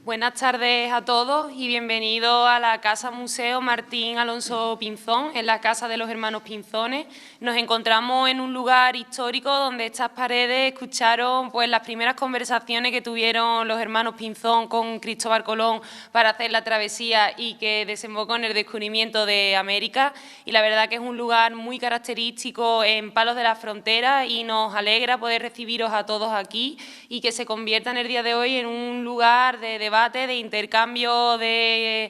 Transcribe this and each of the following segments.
Buenas tardes a todos y bienvenidos a la Casa Museo Martín Alonso Pinzón, en la Casa de los Hermanos Pinzones. Nos encontramos en un lugar histórico donde estas paredes escucharon las primeras conversaciones que tuvieron los hermanos Pinzón con Cristóbal Colón para hacer la travesía y que desembocó en el descubrimiento de América. Y la verdad que es un lugar muy característico en Palos de la Frontera y nos alegra poder recibiros a todos aquí y que se convierta en el día de hoy en un lugar de debate, de intercambio de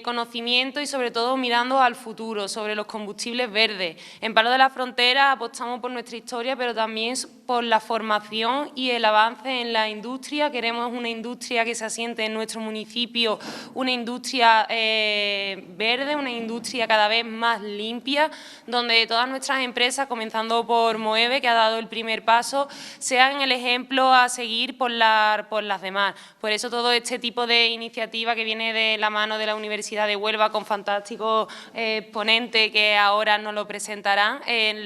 conocimiento y sobre todo mirando al futuro, sobre los combustibles verdes. En Palos de la Frontera apostamos por nuestra historia, pero también por la formación y el avance en la industria. Queremos una industria que se asiente en nuestro municipio, una industria verde, una industria cada vez más limpia, donde todas nuestras empresas, comenzando por Moeve, que ha dado el primer paso, sean el ejemplo a seguir por las demás. Por eso todo este tipo de iniciativa que viene de la mano de la Universidad de Huelva con fantásticos ponentes que ahora nos lo presentarán,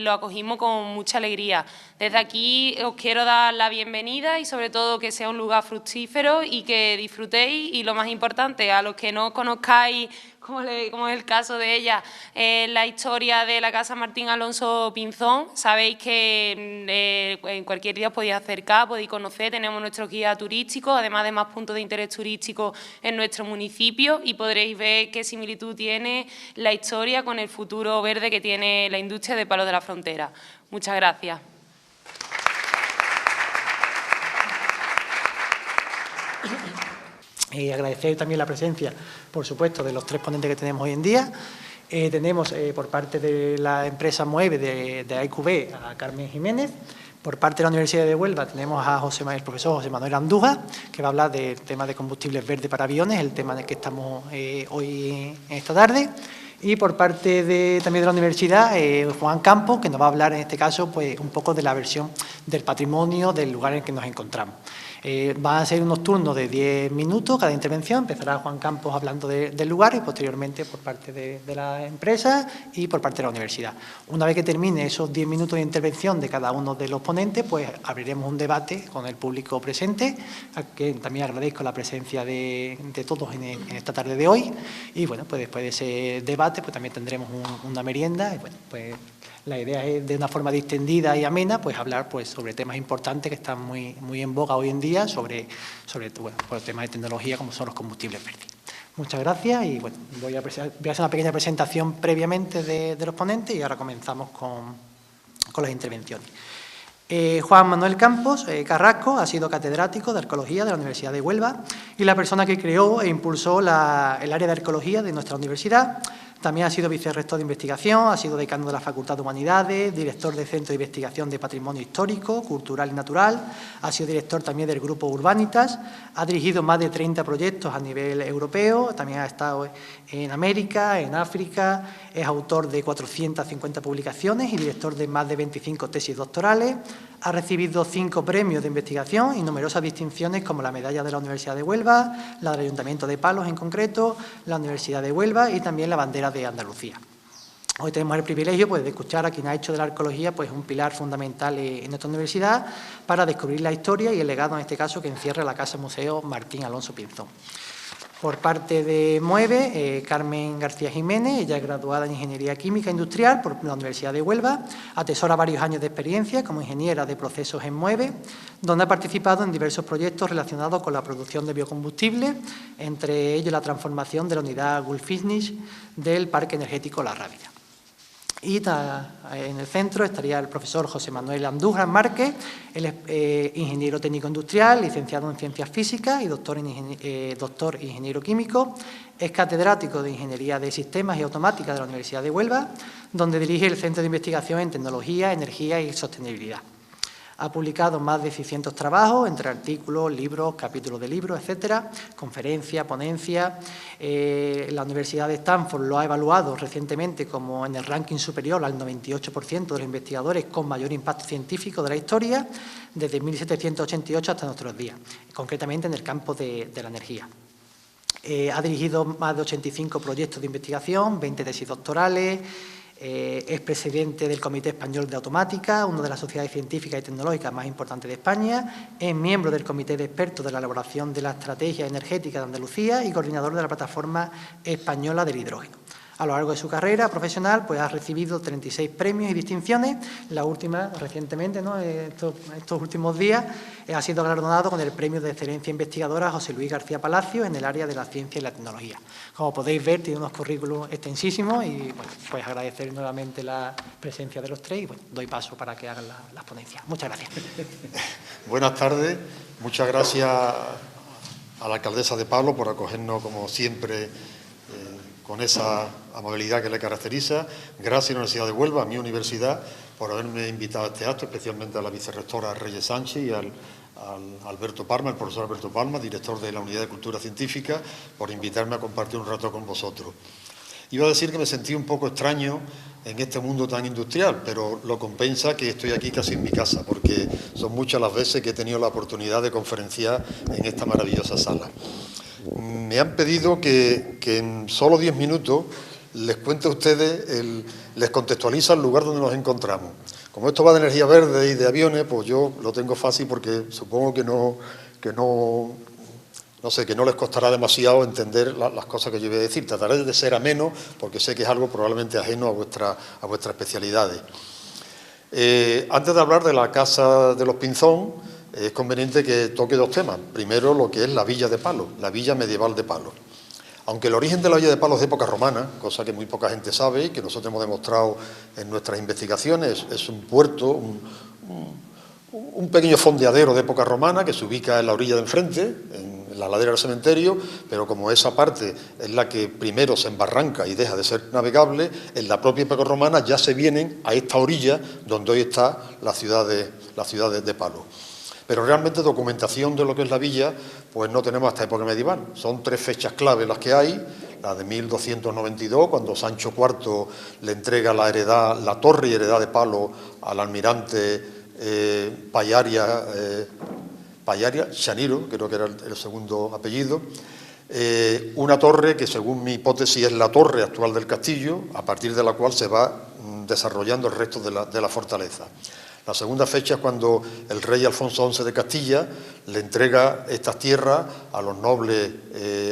lo acogimos con mucha alegría. Desde aquí os quiero dar la bienvenida y sobre todo que sea un lugar fructífero y que disfrutéis y lo más importante, a los que no conozcáis, como es el caso de ella, la historia de la Casa Martín Alonso Pinzón, sabéis que en cualquier día os podéis acercar, podéis conocer, tenemos nuestro guía turístico, además de más puntos de interés turístico en nuestro municipio y podréis ver qué similitud tiene la historia con el futuro verde que tiene la industria de Palos de la Frontera. Muchas gracias. Agradecer también la presencia, por supuesto, de los tres ponentes que tenemos hoy en día. Tenemos por parte de la empresa Mueve de AIQB a Carmen Jiménez. Por parte de la Universidad de Huelva tenemos a el profesor José Manuel Andújar, que va a hablar del tema de combustibles verdes para aviones, el tema en el que estamos hoy en esta tarde. Y por parte también de la universidad, Juan Campos, que nos va a hablar en este caso un poco de la versión del patrimonio del lugar en el que nos encontramos. Van a ser unos turnos de 10 minutos cada intervención. Empezará Juan Campos hablando del lugar y posteriormente por parte de la empresa y por parte de la universidad. Una vez que termine esos 10 minutos de intervención de cada uno de los ponentes, pues abriremos un debate con el público presente, a que también agradezco la presencia de todos en esta tarde de hoy. Y bueno, pues después de ese debate pues también tendremos una merienda y bueno, pues la idea es, de una forma distendida y amena, pues hablar sobre temas importantes que están muy en boga hoy en día, sobre temas de tecnología como son los combustibles verdes. Muchas gracias y bueno, voy a hacer una pequeña presentación previamente de los ponentes y ahora comenzamos con las intervenciones. Juan Manuel Campos Carrasco ha sido catedrático de Arqueología de la Universidad de Huelva y la persona que creó e impulsó el área de Arqueología de nuestra universidad. También ha sido vicerrector de investigación, ha sido decano de la Facultad de Humanidades, director del Centro de Investigación de Patrimonio Histórico, Cultural y Natural, ha sido director también del Grupo Urbanitas, ha dirigido más de 30 proyectos a nivel europeo, también ha estado en América, en África, es autor de 450 publicaciones y director de más de 25 tesis doctorales, ha recibido 5 premios de investigación y numerosas distinciones como la Medalla de la Universidad de Huelva, la del Ayuntamiento de Palos en concreto, la Universidad de Huelva y también la bandera de Andalucía. Hoy tenemos el privilegio de escuchar a quien ha hecho de la arqueología un pilar fundamental en nuestra universidad para descubrir la historia y el legado, en este caso, que encierra la Casa Museo Martín Alonso Pinzón. Por parte de Mueve, Carmen García Jiménez, ella es graduada en Ingeniería Química Industrial por la Universidad de Huelva, atesora varios años de experiencia como ingeniera de procesos en Mueve, donde ha participado en diversos proyectos relacionados con la producción de biocombustibles, entre ellos la transformación de la unidad Gulfinish del Parque Energético La Rábida. Y en el centro estaría el profesor José Manuel Andújar Márquez, él es ingeniero técnico industrial, licenciado en Ciencias Físicas y doctor ingeniero químico, es catedrático de Ingeniería de Sistemas y Automática de la Universidad de Huelva, donde dirige el Centro de Investigación en Tecnología, Energía y Sostenibilidad. Ha publicado más de 600 trabajos, entre artículos, libros, capítulos de libros, etcétera, conferencias, ponencias. La Universidad de Stanford lo ha evaluado recientemente como en el ranking superior al 98% de los investigadores con mayor impacto científico de la historia, desde 1788 hasta nuestros días, concretamente en el campo de la energía. Ha dirigido más de 85 proyectos de investigación, 20 tesis doctorales, es presidente del Comité Español de Automática, una de las sociedades científicas y tecnológicas más importantes de España, es miembro del Comité de Expertos de la elaboración de la Estrategia Energética de Andalucía y coordinador de la Plataforma Española del Hidrógeno. A lo largo de su carrera profesional, pues ha recibido 36 premios y distinciones. La última, recientemente, ¿no? estos últimos días, ha sido galardonado con el Premio de Excelencia Investigadora José Luis García Palacio en el área de la ciencia y la tecnología. Como podéis ver, tiene unos currículos extensísimos y, bueno, pues agradecer nuevamente la presencia de los tres y, bueno, doy paso para que hagan las ponencias. Muchas gracias. Buenas tardes. Muchas gracias a la alcaldesa de Pablo por acogernos, como siempre, con esa amabilidad que le caracteriza. Gracias a la Universidad de Huelva, a mi universidad, por haberme invitado a este acto, especialmente a la vicerrectora Reyes Sánchez y al Alberto Palma, el profesor Alberto Palma, director de la Unidad de Cultura Científica, por invitarme a compartir un rato con vosotros. Iba a decir que me sentí un poco extraño en este mundo tan industrial, pero lo compensa que estoy aquí casi en mi casa, porque son muchas las veces que he tenido la oportunidad de conferenciar en esta maravillosa sala. Me han pedido que en solo 10 minutos les cuente a ustedes, les contextualiza el lugar donde nos encontramos. Como esto va de energía verde y de aviones, pues yo lo tengo fácil porque supongo que no les costará demasiado entender las cosas que yo voy a decir. Trataré de ser ameno porque sé que es algo probablemente ajeno a vuestras especialidades. Antes de hablar de la Casa de los Pinzón, es conveniente que toque dos temas. Primero, lo que es la villa de Palo, la villa medieval de Palo. Aunque el origen de la villa de Palo es de época romana, cosa que muy poca gente sabe y que nosotros hemos demostrado en nuestras investigaciones, es un puerto, un pequeño fondeadero de época romana que se ubica en la orilla de enfrente, en la ladera del cementerio, pero como esa parte es la que primero se embarranca y deja de ser navegable, en la propia época romana ya se vienen a esta orilla donde hoy está la ciudad de Palo. Pero realmente documentación de lo que es la villa, pues no tenemos hasta época medieval. Son 3 fechas clave las que hay, la de 1292, cuando Sancho IV le entrega la torre y heredad de Palo al almirante Pallaria Chaniro, creo que era el segundo apellido, una torre que según mi hipótesis es la torre actual del castillo, a partir de la cual se va desarrollando el resto de la fortaleza. La segunda fecha es cuando el rey Alfonso XI de Castilla le entrega estas tierras a los nobles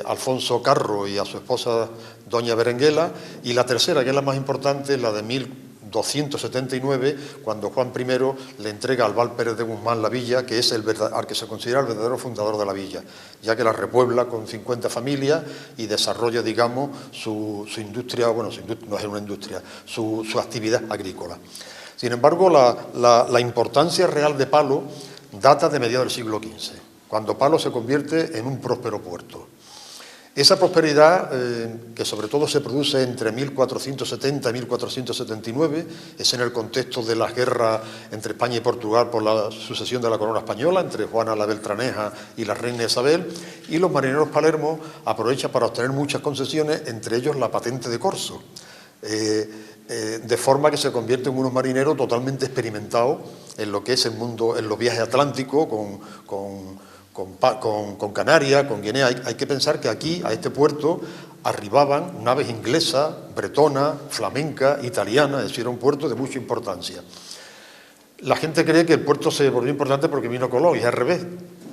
Alfonso Carro y a su esposa doña Berenguela, y la tercera, que es la más importante, la de 1279, cuando Juan I le entrega al Val Pérez de Guzmán la villa, que es al que se considera el verdadero fundador de la villa, ya que la repuebla con 50 familias y desarrolla, digamos, su industria, bueno, no es una industria, su actividad agrícola. Sin embargo, la importancia real de Palo data de mediados del siglo XV, cuando Palo se convierte en un próspero puerto. Esa prosperidad, que sobre todo se produce entre 1470 y 1479, es en el contexto de las guerras entre España y Portugal por la sucesión de la corona española, entre Juana la Beltraneja y la reina Isabel, y los marineros palermos aprovechan para obtener muchas concesiones, entre ellos la patente de corso. De forma que se convierte en unos marineros totalmente experimentados en lo que es el mundo, en los viajes atlánticos, con Canarias, con Guinea. Hay que pensar que aquí, a este puerto, arribaban naves inglesas, bretonas, flamencas, italianas, es decir, era un puerto de mucha importancia. La gente cree que el puerto se volvió importante porque vino Colón, y es al revés.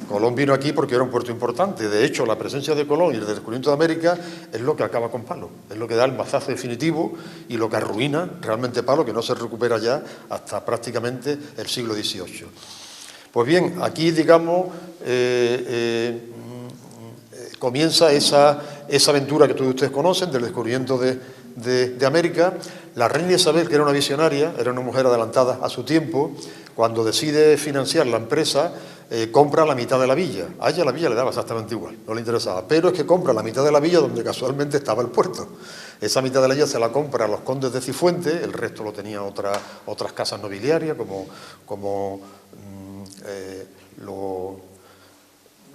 Colón vino aquí porque era un puerto importante. De hecho, la presencia de Colón y el descubrimiento de América es lo que acaba con Palo, es lo que da el mazazo definitivo y lo que arruina realmente Palo, que no se recupera ya hasta prácticamente el siglo XVIII. Pues bien, aquí, digamos, comienza esa aventura que todos ustedes conocen del descubrimiento de América. La reina Isabel, que era una visionaria, era una mujer adelantada a su tiempo, cuando decide financiar la empresa, compra la mitad de la villa. A ella la villa le daba exactamente igual, no le interesaba, pero es que compra la mitad de la villa donde casualmente estaba el puerto. Esa mitad de la villa se la compra a los condes de Cifuentes, el resto lo tenían otras casas nobiliarias, como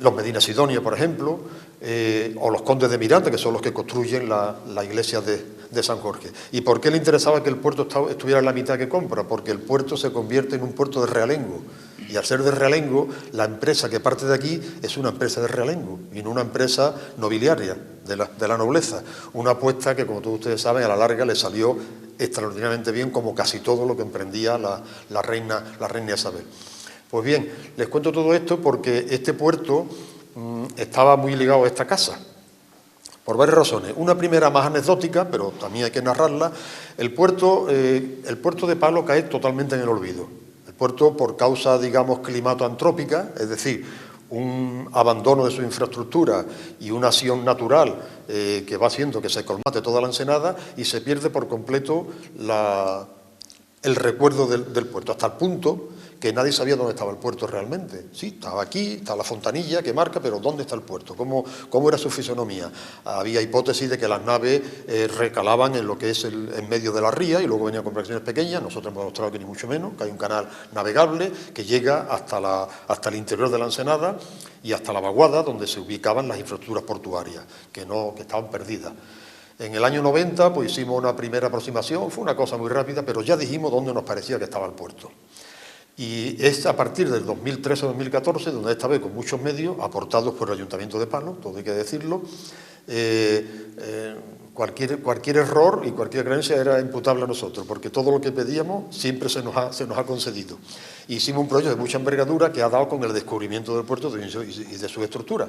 los Medina Sidonia, por ejemplo, o los condes de Miranda, que son los que construyen la iglesia de San Jorge. ¿Y por qué le interesaba que el puerto estuviera en la mitad que compra? Porque el puerto se convierte en un puerto de realengo. Y al ser de realengo, la empresa que parte de aquí es una empresa de realengo y no una empresa nobiliaria de la nobleza. Una apuesta que, como todos ustedes saben, a la larga le salió extraordinariamente bien, como casi todo lo que emprendía la reina Isabel. Pues bien, les cuento todo esto porque este puerto estaba muy ligado a esta casa, por varias razones. Una primera más anecdótica, pero también hay que narrarla. El puerto de Palo cae totalmente en el olvido. El puerto, por causa, digamos, climatoantrópica, es decir, un abandono de su infraestructura y una acción natural que va haciendo que se colmate toda la ensenada y se pierde por completo el recuerdo del puerto, hasta el punto que nadie sabía dónde estaba el puerto realmente. Sí, estaba aquí, está la fontanilla que marca, pero ¿dónde está el puerto? ¿Cómo era su fisonomía? Había hipótesis de que las naves recalaban en lo que es en medio de la ría y luego venían con embarcaciones pequeñas. Nosotros hemos mostrado que ni mucho menos, que hay un canal navegable que llega hasta el interior de la ensenada y hasta la vaguada, donde se ubicaban las infraestructuras portuarias, que estaban perdidas. En el año 90 pues hicimos una primera aproximación, fue una cosa muy rápida, pero ya dijimos dónde nos parecía que estaba el puerto. Y es a partir del 2013-2014, donde esta vez con muchos medios, aportados por el Ayuntamiento de Palo, todo hay que decirlo, cualquier error y cualquier creencia era imputable a nosotros, porque todo lo que pedíamos siempre se nos ha concedido. Hicimos un proyecto de mucha envergadura que ha dado con el descubrimiento del puerto y de su estructura.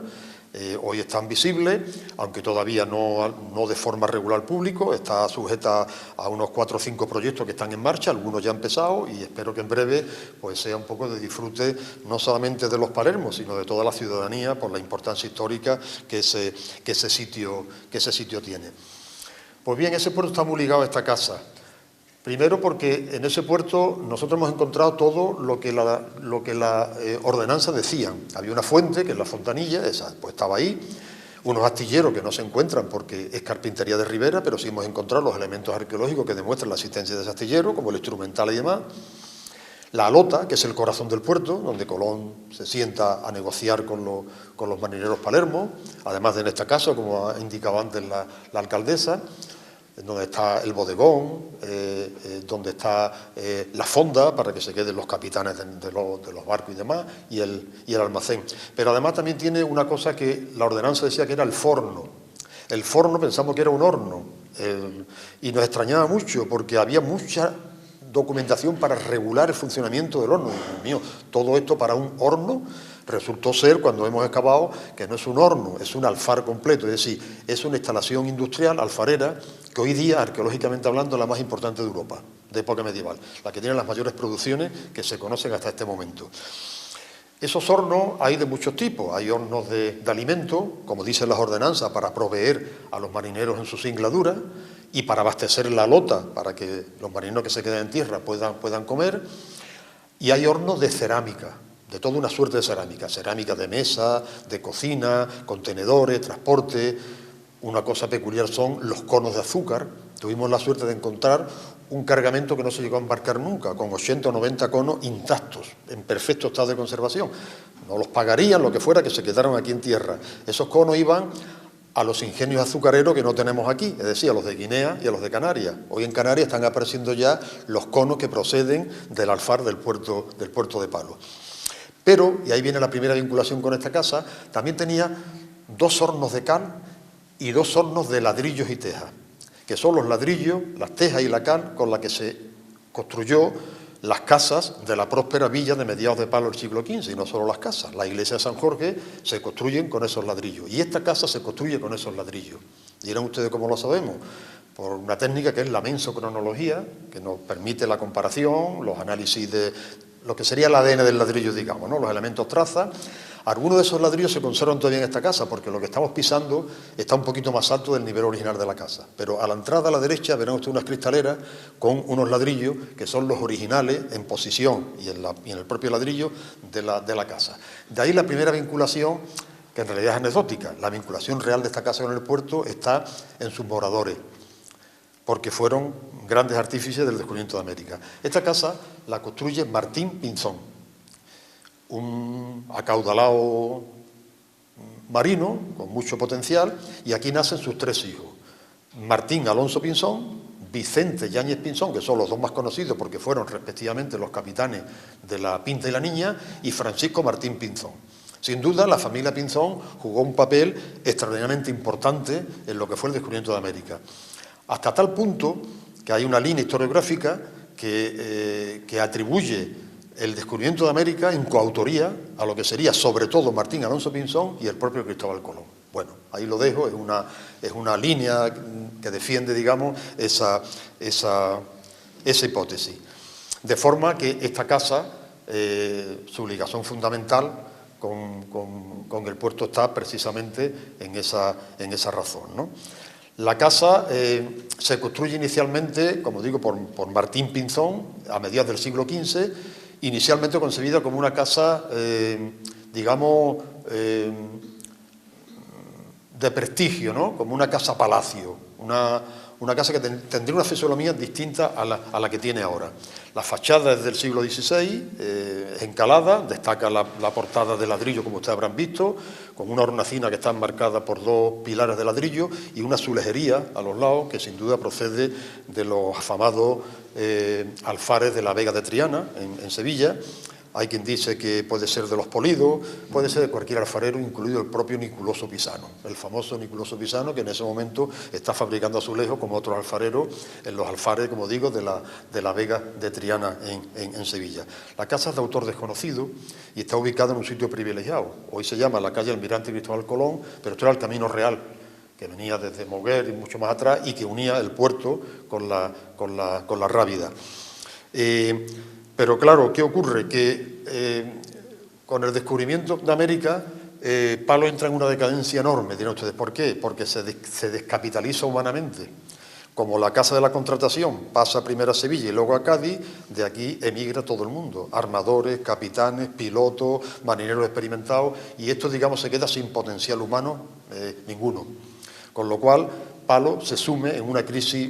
Hoy están visibles, aunque todavía no de forma regular al público, está sujeta a unos 4 o 5 proyectos que están en marcha, algunos ya han empezado y espero que en breve pues sea un poco de disfrute no solamente de los palermos, sino de toda la ciudadanía por la importancia histórica que ese sitio tiene. Pues bien, ese puerto está muy ligado a esta casa. Primero porque en ese puerto nosotros hemos encontrado todo lo que la ordenanza decía. Había una fuente, que es la fontanilla, esa pues estaba ahí, unos astilleros que no se encuentran porque es carpintería de ribera, pero sí hemos encontrado los elementos arqueológicos que demuestran la existencia de ese astillero, como el instrumental y demás. La alota, que es el corazón del puerto, donde Colón se sienta a negociar con los marineros palermos, además de en esta casa, como ha indicado antes la alcaldesa, donde está el bodegón, donde está la fonda para que se queden los capitanes de los barcos y demás, y el almacén. Pero además también tiene una cosa que la ordenanza decía que era el forno. El forno pensamos que era un horno, y nos extrañaba mucho porque había mucha documentación para regular el funcionamiento del horno. Dios mío, todo esto para un horno resultó ser, cuando hemos excavado, que no es un horno, es un alfar completo, es decir, es una instalación industrial alfarera que hoy día, arqueológicamente hablando, es la más importante de Europa, de época medieval, la que tiene las mayores producciones que se conocen hasta este momento. Esos hornos hay de muchos tipos, hay hornos de alimento, como dicen las ordenanzas, para proveer a los marineros en su singladura y para abastecer la lota, para que los marineros que se queden en tierra puedan comer, y hay hornos de cerámica, de toda una suerte de cerámica de mesa, de cocina, contenedores, transporte. Una cosa peculiar son los conos de azúcar. Tuvimos la suerte de encontrar un cargamento que no se llegó a embarcar nunca, con 80 o 90 conos intactos, en perfecto estado de conservación. No los pagarían, lo que fuera, que se quedaron aquí en tierra. Esos conos iban a los ingenios azucareros que no tenemos aquí, es decir, a los de Guinea y a los de Canarias. Hoy en Canarias están apareciendo ya los conos que proceden del alfar del puerto de Palo. Pero, y ahí viene la primera vinculación con esta casa, también tenía 2 hornos de cal y 2 hornos de ladrillos y tejas, que son los ladrillos, las tejas y la cal con la que se construyó las casas de la próspera villa de mediados de Palo del siglo XV, y no solo las casas. La iglesia de San Jorge se construyen con esos ladrillos, y esta casa se construye con esos ladrillos. Dirán ustedes cómo lo sabemos, por una técnica que es la mensocronología, que nos permite la comparación, los análisis de lo que sería el ADN del ladrillo, digamos, ¿no? Los elementos traza. Algunos de esos ladrillos se conservan todavía en esta casa, porque lo que estamos pisando está un poquito más alto del nivel original de la casa. Pero a la entrada a la derecha verán ustedes unas cristaleras con unos ladrillos que son los originales en posición y en el propio ladrillo de la casa. De ahí la primera vinculación, que en realidad es anecdótica. La vinculación real de esta casa con el puerto está en sus moradores, porque fueron grandes artífices del descubrimiento de América. Esta casa la construye Martín Pinzón, un acaudalado marino con mucho potencial, y aquí nacen sus 3 hijos. Martín Alonso Pinzón, Vicente Yáñez Pinzón, que son los dos más conocidos porque fueron respectivamente los capitanes de la Pinta y la Niña, y Francisco Martín Pinzón. Sin duda, la familia Pinzón jugó un papel extraordinariamente importante en lo que fue el descubrimiento de América. Hasta tal punto que hay una línea historiográfica que atribuye el descubrimiento de América en coautoría a lo que sería sobre todo Martín Alonso Pinzón y el propio Cristóbal Colón. Bueno, ahí lo dejo, es una línea que defiende, digamos, esa hipótesis. De forma que esta casa, su ligación fundamental con el puerto está precisamente en esa razón, ¿no? La casa se construye inicialmente, como digo, por Martín Pinzón a mediados del siglo XV, inicialmente concebida como una casa, digamos, de prestigio, ¿no? Como una casa palacio, una casa que tendría una fisonomía distinta a la que tiene ahora. La fachada es del siglo XVI, encalada, destaca la portada de ladrillo, como ustedes habrán visto, con una hornacina que está enmarcada por dos pilares de ladrillo y una azulejería a los lados, que sin duda procede de los afamados alfares de la Vega de Triana, en Sevilla. Hay quien dice que puede ser de los Polidos, puede ser de cualquier alfarero, incluido el propio Niculoso Pisano, el famoso Niculoso Pisano, que en ese momento está fabricando azulejos como otros alfareros en los alfares, como digo, de la Vega de Triana en Sevilla. La casa es de autor desconocido y está ubicada en un sitio privilegiado. Hoy se llama la calle Almirante Cristóbal Colón, pero esto era el Camino Real, que venía desde Moguer y mucho más atrás y que unía el puerto con la Rábida. Pero claro, ¿qué ocurre? Que con el descubrimiento de América, Palo entra en una decadencia enorme, dirán ustedes. ¿Por qué? Porque se descapitaliza humanamente. Como la Casa de la Contratación pasa primero a Sevilla y luego a Cádiz, de aquí emigra todo el mundo. Armadores, capitanes, pilotos, marineros experimentados, y esto, digamos, se queda sin potencial humano ninguno. Con lo cual, Palo se sume en una crisis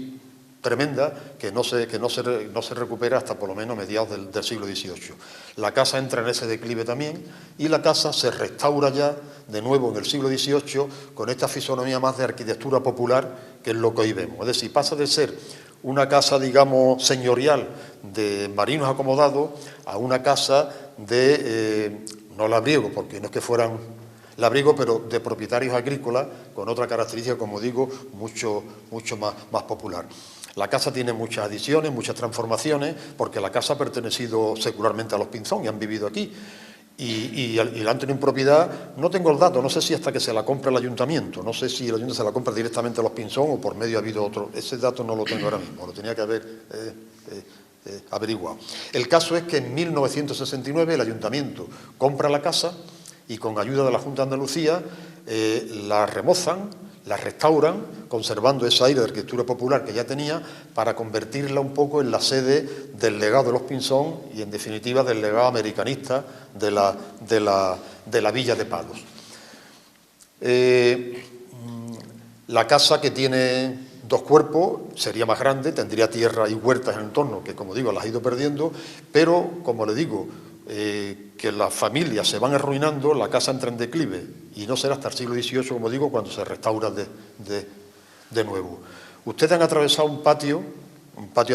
tremenda que no se recupera hasta por lo menos mediados del siglo XVIII. La casa entra en ese declive también y la casa se restaura ya de nuevo en el siglo XVIII con esta fisonomía más de arquitectura popular, que es lo que hoy vemos. Es decir, pasa de ser una casa, digamos, señorial de marinos acomodados a una casa de, no labriego, porque no es que fueran labriegos, pero de propietarios agrícolas, con otra característica, como digo, mucho más popular. La casa tiene muchas adiciones, muchas transformaciones, porque la casa ha pertenecido secularmente a los Pinzón y han vivido aquí. Y la han tenido en propiedad, no tengo el dato, no sé si hasta que se la compra el ayuntamiento, no sé si el ayuntamiento se la compra directamente a los Pinzón o por medio ha habido otro, ese dato no lo tengo ahora mismo, lo tenía que haber averiguado. El caso es que en 1969 el ayuntamiento compra la casa y con ayuda de la Junta de Andalucía la remozan, la restauran, conservando ese aire de arquitectura popular que ya tenía, para convertirla un poco en la sede del legado de los Pinzón y, en definitiva, del legado americanista de la Villa de Palos. La casa, que tiene dos cuerpos, sería más grande, tendría tierra y huertas en el entorno, que, como digo, las ha ido perdiendo, pero, como le digo, que las familias se van arruinando, la casa entra en declive y no será hasta el siglo XVIII, como digo, cuando se restaura de nuevo. Ustedes han atravesado un patio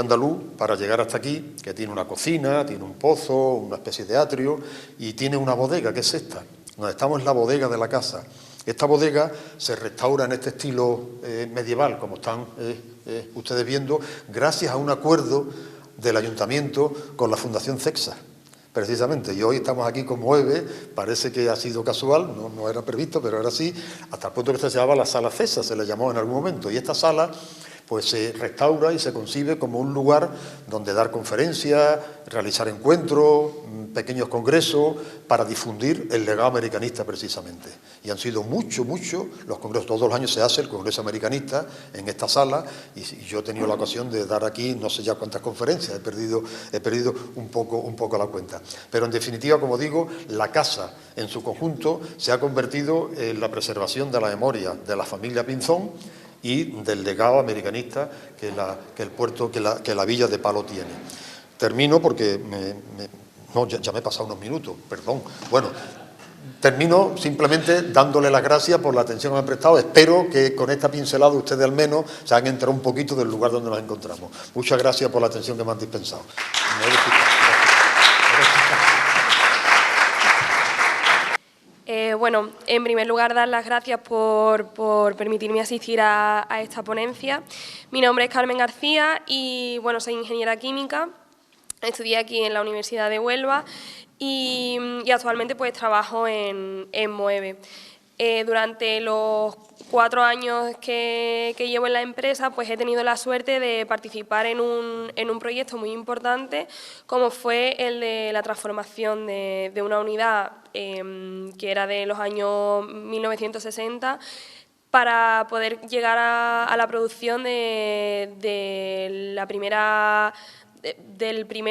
andaluz para llegar hasta aquí, que tiene una cocina, tiene un pozo, una especie de atrio y tiene una bodega, que es esta. Donde estamos en la bodega de la casa. Esta bodega se restaura en este estilo medieval, como están ustedes viendo, gracias a un acuerdo del ayuntamiento con la Fundación CECSA. Precisamente, y hoy estamos aquí como EVE, parece que ha sido casual, no era previsto, pero era así, hasta el punto que se llamaba la Sala CESA, se le llamó en algún momento, y esta sala pues se restaura y se concibe como un lugar donde dar conferencias, realizar encuentros, pequeños congresos, para difundir el legado americanista precisamente. Y han sido muchos los congresos, todos los años se hace el Congreso Americanista en esta sala, y yo he tenido la ocasión de dar aquí no sé ya cuántas conferencias, he perdido un poco la cuenta. Pero en definitiva, como digo, la casa en su conjunto se ha convertido en la preservación de la memoria de la familia Pinzón y del legado americanista que la Villa de Palo tiene. Termino porque ya me he pasado unos minutos, perdón. Bueno, termino simplemente dándole las gracias por la atención que me han prestado. Espero que con esta pincelada ustedes al menos se hayan enterado un poquito del lugar donde nos encontramos. Muchas gracias por la atención que me han dispensado. Bueno, en primer lugar, dar las gracias por permitirme asistir a esta ponencia. Mi nombre es Carmen García y, bueno, soy ingeniera química. Estudié aquí en la Universidad de Huelva y actualmente pues trabajo en Moeve. Durante los 4 años que llevo en la empresa, pues he tenido la suerte de participar en un proyecto muy importante, como fue el de la transformación de una unidad que era de los años 1960, para poder llegar a la producción del primer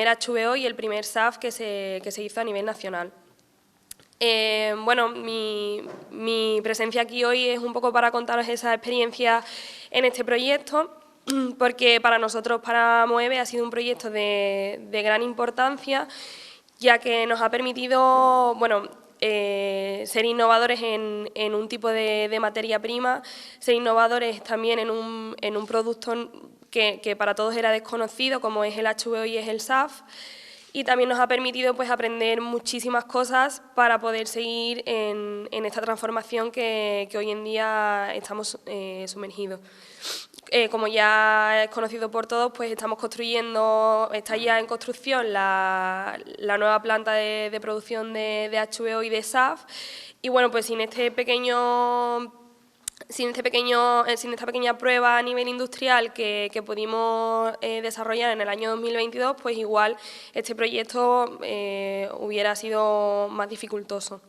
HVO y el primer SAF que se hizo a nivel nacional. Bueno, mi presencia aquí hoy es un poco para contaros esa experiencia en este proyecto, porque para nosotros, para Moeve, ha sido un proyecto de gran importancia, ya que nos ha permitido, bueno, ser innovadores en un tipo de materia prima, ser innovadores también en un producto que para todos era desconocido, como es el HVO y es el SAF, y también nos ha permitido pues aprender muchísimas cosas para poder seguir en esta transformación que hoy en día estamos sumergidos. Como ya es conocido por todos, pues está ya en construcción la nueva planta de producción de HVO y de SAF, y bueno, pues sin esta pequeña prueba a nivel industrial que pudimos desarrollar en el año 2022, pues igual este proyecto hubiera sido más dificultoso.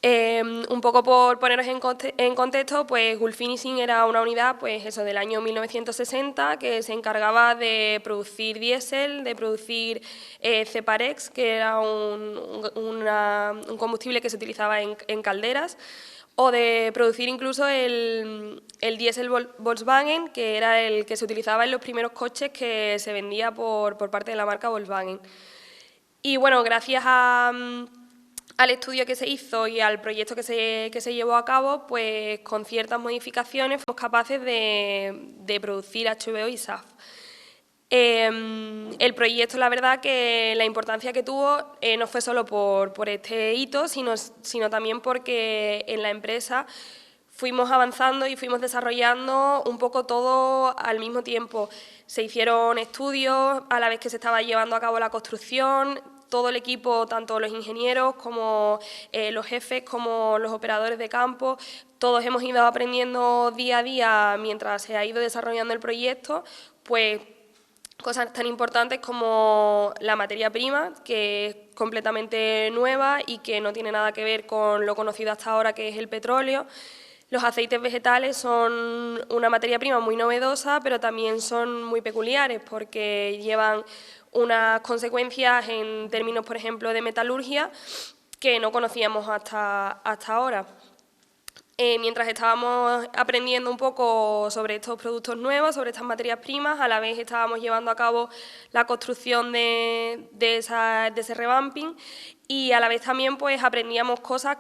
Un poco por poneros en contexto, pues Gulfinishing era una unidad pues eso, del año 1960 que se encargaba de producir diésel, de producir Ceparex, que era un combustible que se utilizaba en calderas, o de producir incluso el diésel Volkswagen, que era el que se utilizaba en los primeros coches que se vendía por parte de la marca Volkswagen. Y bueno, gracias al estudio que se hizo y al proyecto que se llevó a cabo, pues con ciertas modificaciones fuimos capaces de producir HVO y SAF. El proyecto, la verdad, que la importancia que tuvo no fue solo por este hito, sino también porque en la empresa fuimos avanzando y fuimos desarrollando un poco todo al mismo tiempo. Se hicieron estudios a la vez que se estaba llevando a cabo la construcción. Todo el equipo, tanto los ingenieros como los jefes, como los operadores de campo, todos hemos ido aprendiendo día a día mientras se ha ido desarrollando el proyecto, pues cosas tan importantes como la materia prima, que es completamente nueva y que no tiene nada que ver con lo conocido hasta ahora, que es el petróleo. Los aceites vegetales son una materia prima muy novedosa, pero también son muy peculiares porque llevan unas consecuencias en términos, por ejemplo, de metalurgia que no conocíamos hasta ahora. Mientras estábamos aprendiendo un poco sobre estos productos nuevos, sobre estas materias primas, a la vez estábamos llevando a cabo la construcción de ese revamping, y a la vez también pues aprendíamos cosas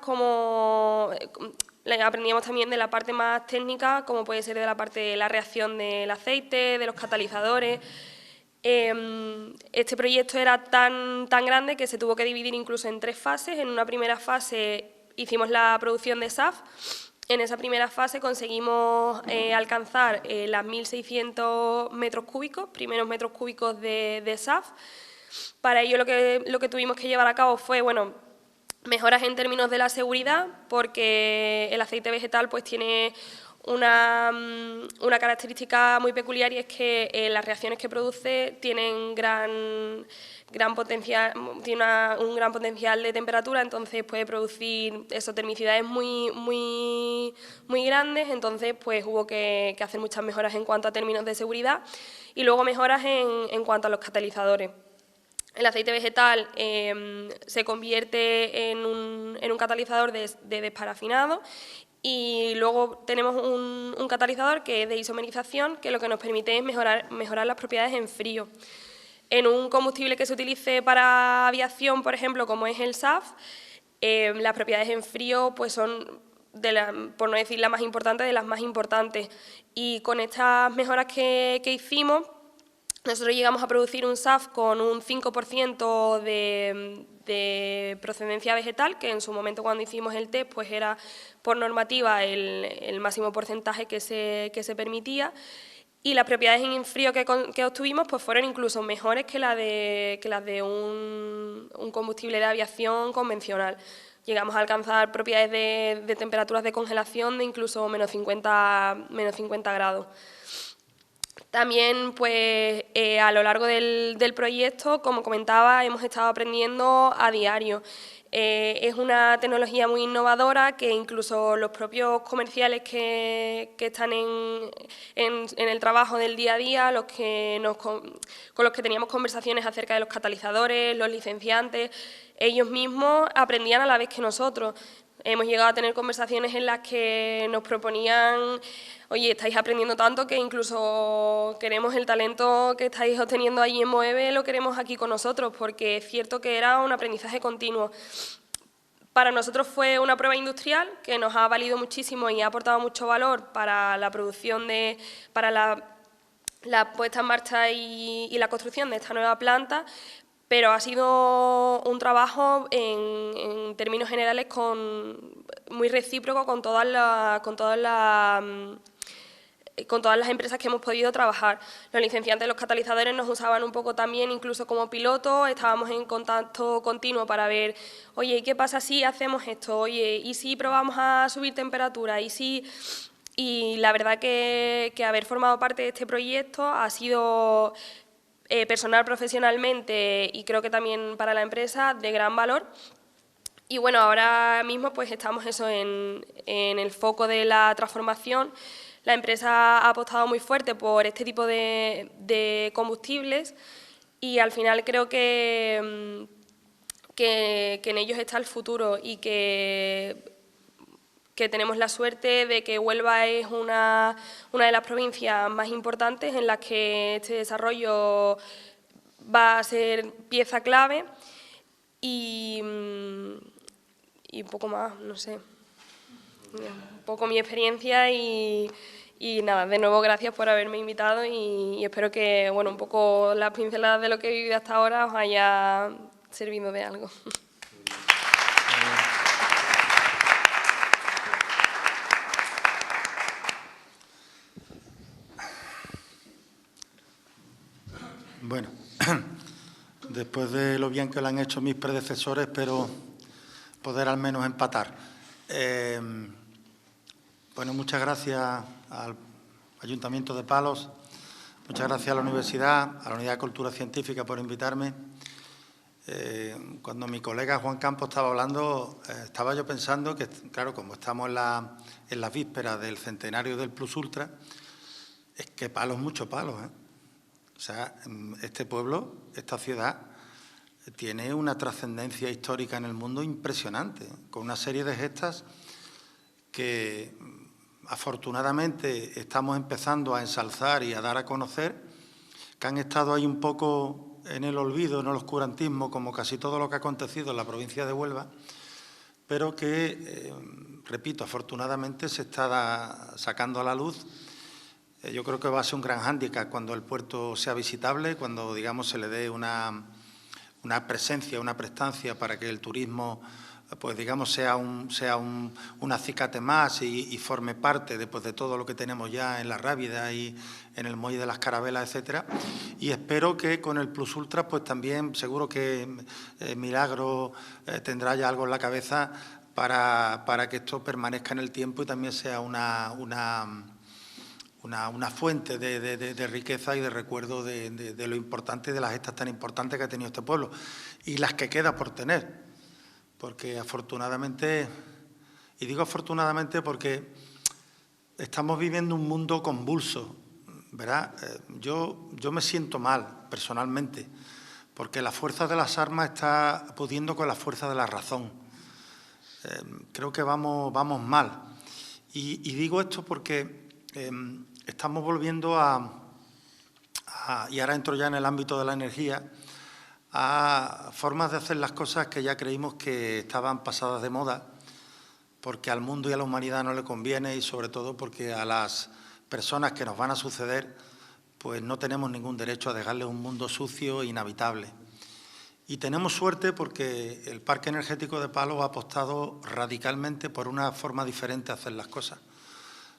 aprendíamos también de la parte más técnica, como puede ser de la parte de la reacción del aceite, de los catalizadores. Este proyecto era tan grande que se tuvo que dividir incluso en 3 fases. En una primera fase hicimos la producción de SAF. En esa primera fase conseguimos alcanzar las 1.600 metros cúbicos, primeros metros cúbicos de SAF. Para ello lo que tuvimos que llevar a cabo fue, bueno, mejoras en términos de la seguridad, porque el aceite vegetal pues tiene una característica muy peculiar, y es que las reacciones que produce tienen un gran potencial de temperatura, entonces puede producir termicidades muy grandes. Entonces pues hubo que hacer muchas mejoras en cuanto a términos de seguridad, y luego mejoras en cuanto a los catalizadores. El aceite vegetal se convierte en un catalizador de desparafinado, y luego tenemos un catalizador que es de isomerización, que lo que nos permite es mejorar las propiedades en frío. En un combustible que se utilice para aviación, por ejemplo, como es el SAF, Las propiedades en frío pues son, por no decir la más importante, de las más importantes. Y con estas mejoras que hicimos, nosotros llegamos a producir un SAF con un 5% de procedencia vegetal, que en su momento cuando hicimos el test pues era por normativa el máximo porcentaje que se permitía. Y las propiedades en frío que obtuvimos pues fueron incluso mejores que las de un combustible de aviación convencional. Llegamos a alcanzar propiedades de temperaturas de congelación de incluso menos 50 grados. También, pues, a lo largo del proyecto, como comentaba, hemos estado aprendiendo a diario. Es una tecnología muy innovadora que incluso los propios comerciales que están en el trabajo del día a día, con los que teníamos conversaciones acerca de los catalizadores, los licenciantes, ellos mismos aprendían a la vez que nosotros. Hemos llegado a tener conversaciones en las que nos proponían: oye, estáis aprendiendo tanto que incluso queremos el talento que estáis obteniendo allí en Moeve, lo queremos aquí con nosotros, porque es cierto que era un aprendizaje continuo. Para nosotros fue una prueba industrial que nos ha valido muchísimo y ha aportado mucho valor para la producción, para la puesta en marcha y la construcción de esta nueva planta, pero ha sido un trabajo en términos generales muy recíproco con todas las empresas que hemos podido trabajar. Los licenciantes, los catalizadores nos usaban un poco también incluso como piloto, estábamos en contacto continuo para ver: oye, ¿qué pasa si hacemos esto? Oye, ¿y si probamos a subir temperatura? Y la verdad que haber formado parte de este proyecto ha sido personal, profesionalmente, y creo que también para la empresa, de gran valor. Y bueno, ahora mismo pues estamos en el foco de la transformación. La empresa ha apostado muy fuerte por este tipo de combustibles y al final creo que en ellos está el futuro y que tenemos la suerte de que Huelva es una de las provincias más importantes en las que este desarrollo va a ser pieza clave y un poco más, no sé, un poco mi experiencia y nada, de nuevo gracias por haberme invitado y espero que, bueno, un poco las pinceladas de lo que he vivido hasta ahora os haya servido de algo. Bueno, después de lo bien que lo han hecho mis predecesores, espero poder al menos empatar. Bueno, muchas gracias al Ayuntamiento de Palos, muchas gracias a la Universidad, a la Unidad de Cultura Científica por invitarme. Cuando mi colega Juan Campos estaba hablando, estaba yo pensando que, claro, como estamos en la víspera del centenario del Plus Ultra, es que Palos, mucho Palos, ¿eh? O sea, este pueblo, esta ciudad, tiene una trascendencia histórica en el mundo impresionante, con una serie de gestas que afortunadamente estamos empezando a ensalzar y a dar a conocer, que han estado ahí un poco en el olvido, en el oscurantismo, como casi todo lo que ha acontecido en la provincia de Huelva, pero que, repito, afortunadamente se está sacando a la luz. Yo creo que va a ser un gran hándicap cuando el puerto sea visitable, cuando, digamos, se le dé una presencia, una prestancia para que el turismo, pues, digamos, sea un acicate más y forme parte después de todo lo que tenemos ya en La Rábida y en el Muelle de las Carabelas, etcétera. Y espero que con el Plus Ultra, pues también, seguro que Milagro tendrá ya algo en la cabeza para que esto permanezca en el tiempo y también sea una fuente de riqueza y de recuerdo de lo importante, de las gestas tan importantes que ha tenido este pueblo y las que queda por tener, porque afortunadamente, y digo afortunadamente porque estamos viviendo un mundo convulso, ¿verdad? Yo me siento mal, personalmente, porque la fuerza de las armas está pudiendo con la fuerza de la razón. Creo que vamos mal. Y digo esto porque estamos volviendo y ahora entro ya en el ámbito de la energía, a formas de hacer las cosas que ya creímos que estaban pasadas de moda, porque al mundo y a la humanidad no le conviene y sobre todo porque a las personas que nos van a suceder pues no tenemos ningún derecho a dejarles un mundo sucio e inhabitable. Y tenemos suerte porque el Parque Energético de Palos ha apostado radicalmente por una forma diferente de hacer las cosas.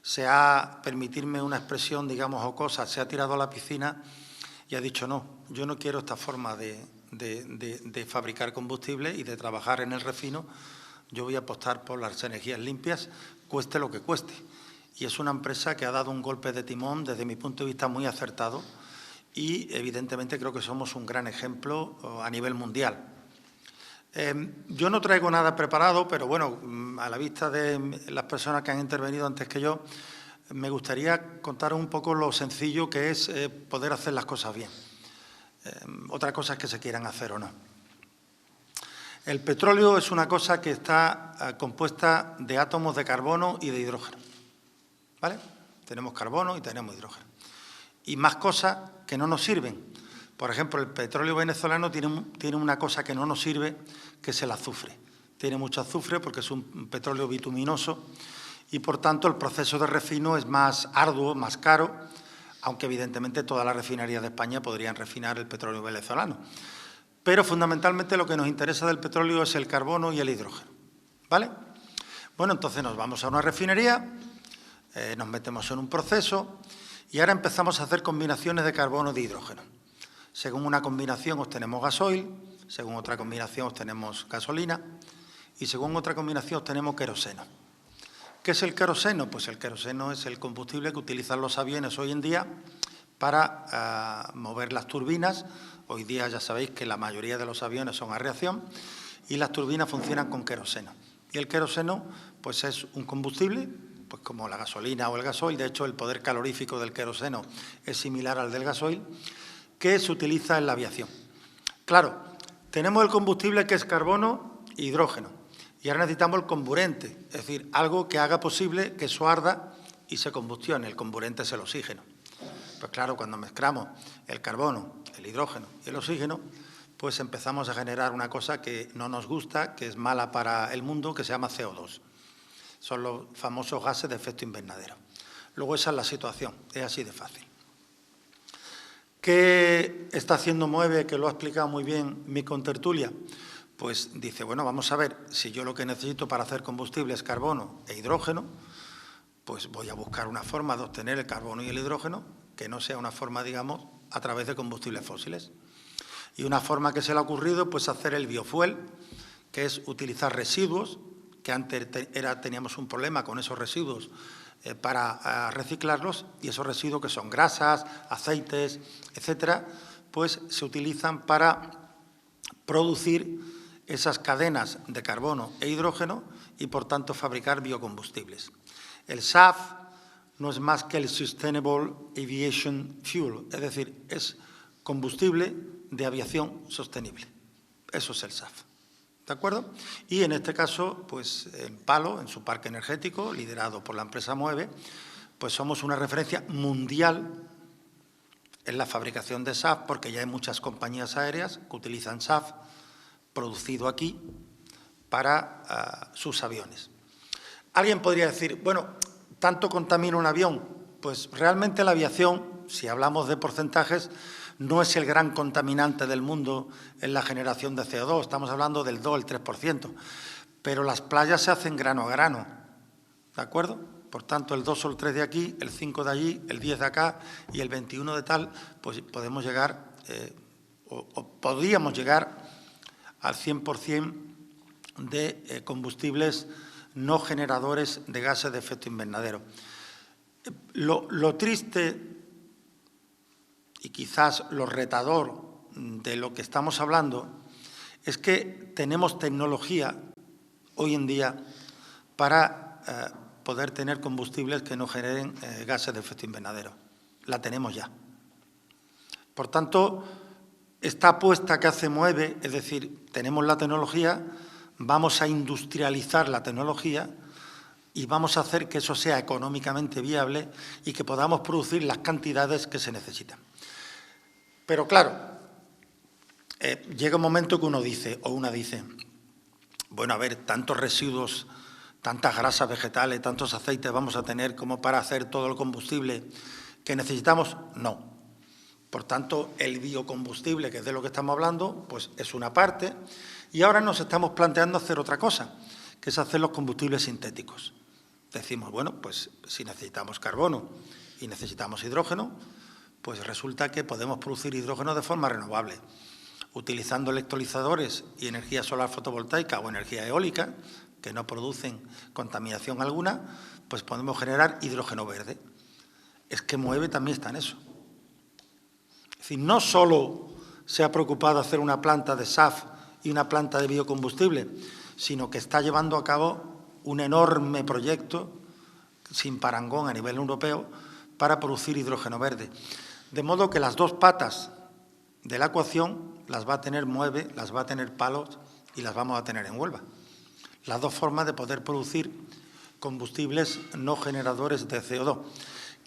Se ha, permitirme una expresión, digamos, jocosa, se ha tirado a la piscina y ha dicho no, yo no quiero esta forma de fabricar combustible y de trabajar en el refino, yo voy a apostar por las energías limpias, cueste lo que cueste. Y es una empresa que ha dado un golpe de timón, desde mi punto de vista, muy acertado y, evidentemente, creo que somos un gran ejemplo a nivel mundial. Yo no traigo nada preparado, pero, bueno, a la vista de las personas que han intervenido antes que yo, me gustaría contar un poco lo sencillo que es poder hacer las cosas bien. Otra cosa es que se quieran hacer o no. El petróleo es una cosa que está compuesta de átomos de carbono y de hidrógeno, ¿vale? Tenemos carbono y tenemos hidrógeno. Y más cosas que no nos sirven. Por ejemplo, el petróleo venezolano tiene una cosa que no nos sirve, que es el azufre. Tiene mucho azufre porque es un petróleo bituminoso y, por tanto, el proceso de refino es más arduo, más caro, aunque, evidentemente, todas las refinerías de España podrían refinar el petróleo venezolano. Pero, fundamentalmente, lo que nos interesa del petróleo es el carbono y el hidrógeno, ¿vale? Bueno, entonces nos vamos a una refinería, nos metemos en un proceso y ahora empezamos a hacer combinaciones de carbono y de hidrógeno. Según una combinación obtenemos gasoil, según otra combinación obtenemos gasolina y según otra combinación obtenemos queroseno. ¿Qué es el queroseno? Pues el queroseno es el combustible que utilizan los aviones hoy en día para mover las turbinas. Hoy día ya sabéis que la mayoría de los aviones son a reacción y las turbinas funcionan con queroseno. Y el queroseno pues es un combustible, pues como la gasolina o el gasoil. De hecho, el poder calorífico del queroseno es similar al del gasoil, que se utiliza en la aviación. Claro, tenemos el combustible que es carbono e hidrógeno y ahora necesitamos el comburente, es decir, algo que haga posible que eso arda y se combustione. El comburente es el oxígeno. Pues claro, cuando mezclamos el carbono, el hidrógeno y el oxígeno, pues empezamos a generar una cosa que no nos gusta, que es mala para el mundo, que se llama CO2. Son los famosos gases de efecto invernadero. Luego esa es la situación, es así de fácil. ¿Qué está haciendo Moeve, que lo ha explicado muy bien mi contertulia? Pues dice, bueno, vamos a ver, si yo lo que necesito para hacer combustible es carbono e hidrógeno, pues voy a buscar una forma de obtener el carbono y el hidrógeno que no sea una forma, digamos, a través de combustibles fósiles. Y una forma que se le ha ocurrido, pues hacer el biofuel, que es utilizar residuos, que antes teníamos un problema con esos residuos para reciclarlos, y esos residuos que son grasas, aceites, etcétera, pues se utilizan para producir esas cadenas de carbono e hidrógeno y, por tanto, fabricar biocombustibles. El SAF no es más que el Sustainable Aviation Fuel, es decir, es combustible de aviación sostenible. Eso es el SAF. ¿De acuerdo? Y en este caso, pues en Palo, en su parque energético, liderado por la empresa Moeve, pues somos una referencia mundial en la fabricación de SAF, porque ya hay muchas compañías aéreas que utilizan SAF producido aquí para sus aviones. Alguien podría decir, bueno, ¿tanto contamina un avión? Pues realmente la aviación, si hablamos de porcentajes, no es el gran contaminante del mundo en la generación de CO2, estamos hablando del 2, el 3%, pero las playas se hacen grano a grano, ¿de acuerdo? Por tanto, el 2 o el 3 de aquí, el 5 de allí, el 10 de acá y el 21 de tal, pues podemos llegar, o podríamos llegar al 100% de combustibles no generadores de gases de efecto invernadero. Lo triste y quizás lo retador de lo que estamos hablando es que tenemos tecnología hoy en día para poder tener combustibles que no generen gases de efecto invernadero. La tenemos ya. Por tanto, esta apuesta que hace Moeve, es decir, tenemos la tecnología, vamos a industrializar la tecnología y vamos a hacer que eso sea económicamente viable y que podamos producir las cantidades que se necesitan. Pero claro, llega un momento que uno dice, o una dice, bueno, a ver, tantos residuos, tantas grasas vegetales, tantos aceites vamos a tener como para hacer todo el combustible que necesitamos. No. Por tanto, el biocombustible, que es de lo que estamos hablando, pues es una parte. Y ahora nos estamos planteando hacer otra cosa, que es hacer los combustibles sintéticos. Decimos, bueno, pues si necesitamos carbono y necesitamos hidrógeno, pues resulta que podemos producir hidrógeno de forma renovable, utilizando electrolizadores y energía solar fotovoltaica o energía eólica, que no producen contaminación alguna, pues podemos generar hidrógeno verde. Es que Moeve también está en eso. Es decir, no solo se ha preocupado de hacer una planta de SAF y una planta de biocombustible, sino que está llevando a cabo un enorme proyecto sin parangón a nivel europeo para producir hidrógeno verde. De modo que las dos patas de la ecuación las va a tener Moeve, las va a tener Palos y las vamos a tener en Huelva. Las dos formas de poder producir combustibles no generadores de CO2.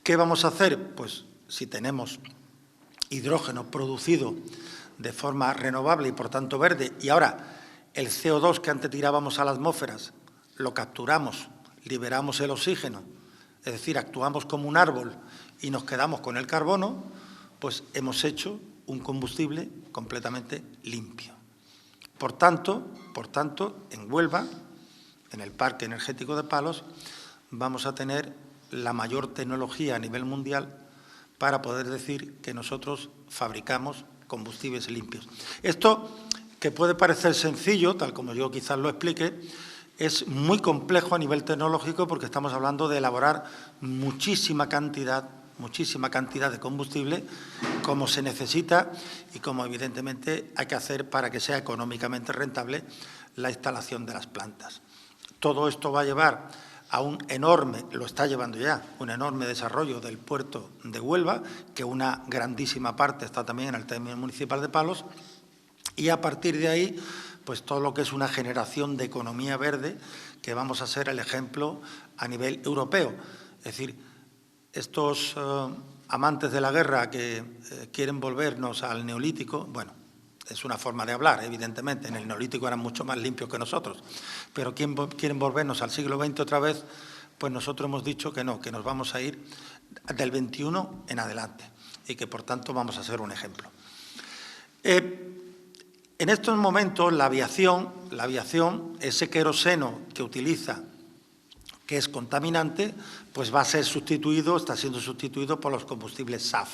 ¿Qué vamos a hacer? Pues si tenemos hidrógeno producido de forma renovable y por tanto verde, y ahora el CO2 que antes tirábamos a las atmósferas lo capturamos, liberamos el oxígeno, es decir, actuamos como un árbol y nos quedamos con el carbono, pues hemos hecho un combustible completamente limpio. Por tanto, en Huelva, en el Parque Energético de Palos, vamos a tener la mayor tecnología a nivel mundial para poder decir que nosotros fabricamos combustibles limpios. Esto, que puede parecer sencillo, tal como yo quizás lo explique, es muy complejo a nivel tecnológico porque estamos hablando de elaborar muchísima cantidad de combustible como se necesita y como evidentemente hay que hacer para que sea económicamente rentable la instalación de las plantas. Todo esto va a llevar a un enorme, lo está llevando ya, un enorme desarrollo del puerto de Huelva, que una grandísima parte está también en el término municipal de Palos, y a partir de ahí, pues todo lo que es una generación de economía verde, que vamos a ser el ejemplo a nivel europeo. Es decir, estos amantes de la guerra que quieren volvernos al neolítico, bueno, es una forma de hablar, evidentemente. En el neolítico eran mucho más limpios que nosotros. Pero quieren volvernos al siglo XX otra vez, pues nosotros hemos dicho que no, que nos vamos a ir del XXI en adelante y que, por tanto, vamos a ser un ejemplo. En estos momentos, la aviación, ese queroseno que utiliza, que es contaminante, pues va a ser sustituido, está siendo sustituido por los combustibles SAF.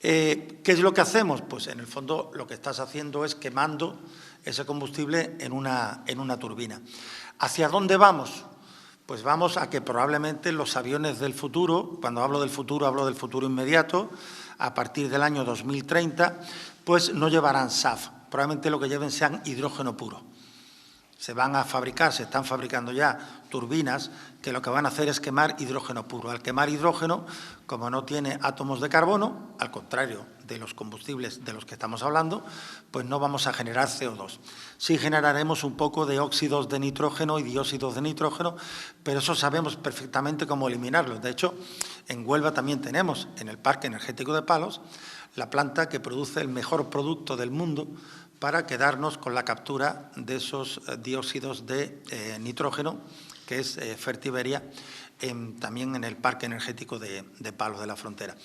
¿Qué es lo que hacemos? Pues en el fondo lo que estás haciendo es quemando ese combustible en una turbina. ¿Hacia dónde vamos? Pues vamos a que probablemente los aviones del futuro, cuando hablo del futuro inmediato, a partir del año 2030, pues no llevarán SAF, probablemente lo que lleven sean hidrógeno puro. Se están fabricando ya turbinas que lo que van a hacer es quemar hidrógeno puro. Al quemar hidrógeno, como no tiene átomos de carbono, al contrario de los combustibles de los que estamos hablando, pues no vamos a generar CO2. Sí generaremos un poco de óxidos de nitrógeno y dióxidos de nitrógeno, pero eso sabemos perfectamente cómo eliminarlos. De hecho, en Huelva también tenemos, en el Parque Energético de Palos, la planta que produce el mejor producto del mundo para quedarnos con la captura de esos dióxidos de nitrógeno, que es Fertiberia, también en el Parque Energético de Palos de la Frontera.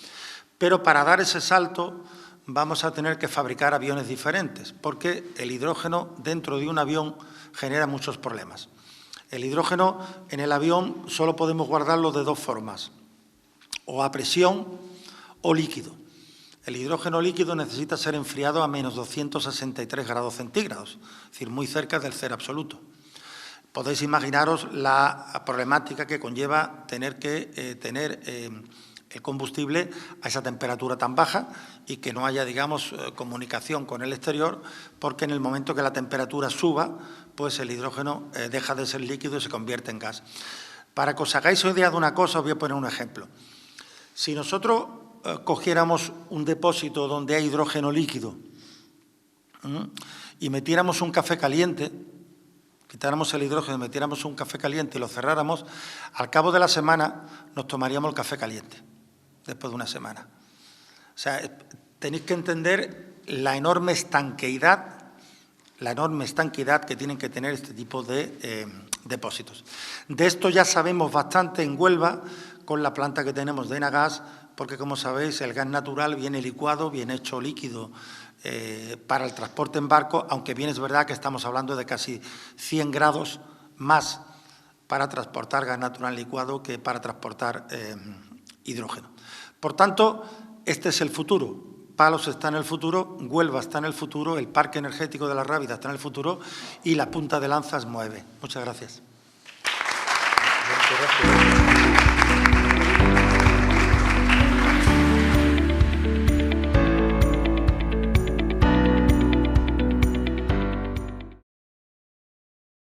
Pero para dar ese salto vamos a tener que fabricar aviones diferentes, porque el hidrógeno dentro de un avión genera muchos problemas. El hidrógeno en el avión solo podemos guardarlo de dos formas, o a presión o líquido. El hidrógeno líquido necesita ser enfriado a menos 263 grados centígrados, es decir, muy cerca del cero absoluto. Podéis imaginaros la problemática que conlleva tener que tener el combustible a esa temperatura tan baja y que no haya, digamos, comunicación con el exterior, porque en el momento que la temperatura suba, pues el hidrógeno deja de ser líquido y se convierte en gas. Para que os hagáis idea de una cosa, os voy a poner un ejemplo. Si nosotros cogiéramos un depósito donde hay hidrógeno líquido y metiéramos un café caliente, quitáramos el hidrógeno, metiéramos un café caliente y lo cerráramos, al cabo de la semana nos tomaríamos el café caliente, después de una semana. O sea, tenéis que entender la enorme estanqueidad que tienen que tener este tipo de depósitos. De esto ya sabemos bastante en Huelva con la planta que tenemos de Enagas, porque, como sabéis, el gas natural viene licuado, viene hecho líquido para el transporte en barco, aunque bien es verdad que estamos hablando de casi 100 grados más para transportar gas natural licuado que para transportar hidrógeno. Por tanto, este es el futuro. Palos está en el futuro, Huelva está en el futuro, el parque energético de La Rábida está en el futuro y la punta de lanza es Moeve. Muchas gracias. Muchas gracias.